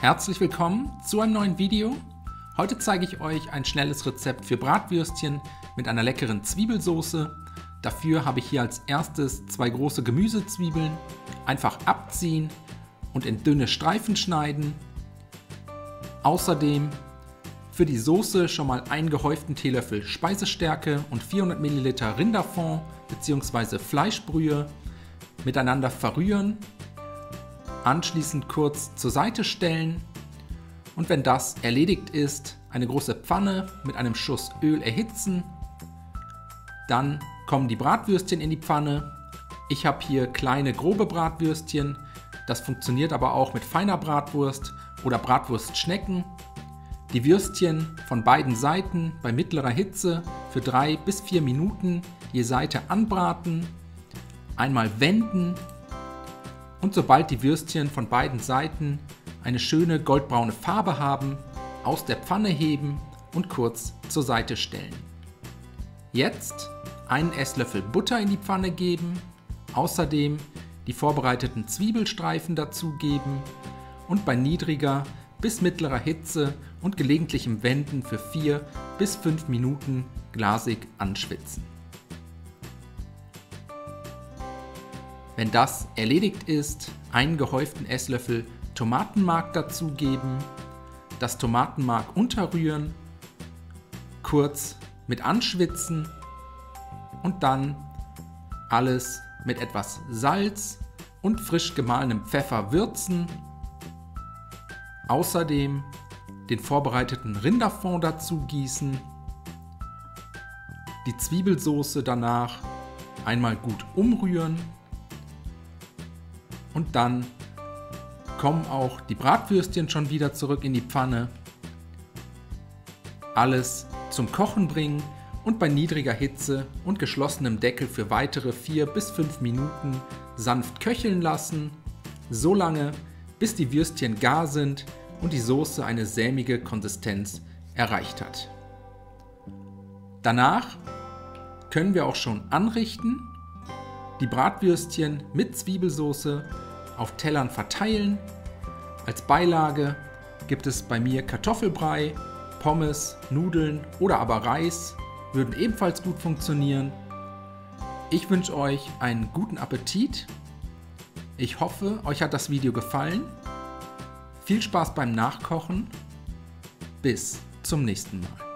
Herzlich willkommen zu einem neuen Video. Heute zeige ich euch ein schnelles Rezept für Bratwürstchen mit einer leckeren Zwiebelsoße. Dafür habe ich hier als erstes 2 große Gemüsezwiebeln. Einfach abziehen und in dünne Streifen schneiden. Außerdem für die Soße schon mal einen gehäuften Teelöffel Speisestärke und 400 ml Rinderfond bzw. Fleischbrühe miteinander verrühren. Anschließend kurz zur Seite stellen und wenn das erledigt ist, eine große Pfanne mit einem Schuss Öl erhitzen. Dann kommen die Bratwürstchen in die Pfanne. Ich habe hier kleine grobe Bratwürstchen, das funktioniert aber auch mit feiner Bratwurst oder Bratwurstschnecken. Die Würstchen von beiden Seiten bei mittlerer Hitze für 3 bis 4 Minuten je Seite anbraten, einmal wenden. Und sobald die Würstchen von beiden Seiten eine schöne goldbraune Farbe haben, aus der Pfanne heben und kurz zur Seite stellen. Jetzt einen Esslöffel Butter in die Pfanne geben, außerdem die vorbereiteten Zwiebelstreifen dazugeben und bei niedriger bis mittlerer Hitze und gelegentlichem Wenden für 4 bis 5 Minuten glasig anschwitzen. Wenn das erledigt ist, einen gehäuften Esslöffel Tomatenmark dazugeben, das Tomatenmark unterrühren, kurz mit anschwitzen und dann alles mit etwas Salz und frisch gemahlenem Pfeffer würzen. Außerdem den vorbereiteten Rinderfond dazu gießen, die Zwiebelsoße danach einmal gut umrühren. Und dann kommen auch die Bratwürstchen schon wieder zurück in die Pfanne. Alles zum Kochen bringen und bei niedriger Hitze und geschlossenem Deckel für weitere 4 bis 5 Minuten sanft köcheln lassen, so lange bis die Würstchen gar sind und die Soße eine sämige Konsistenz erreicht hat. Danach können wir auch schon anrichten. Die Bratwürstchen mit Zwiebelsoße auf Tellern verteilen. Als Beilage gibt es bei mir Kartoffelbrei, Pommes, Nudeln oder aber Reis, würden ebenfalls gut funktionieren. Ich wünsche euch einen guten Appetit. Ich hoffe, euch hat das Video gefallen. Viel Spaß beim Nachkochen. Bis zum nächsten Mal.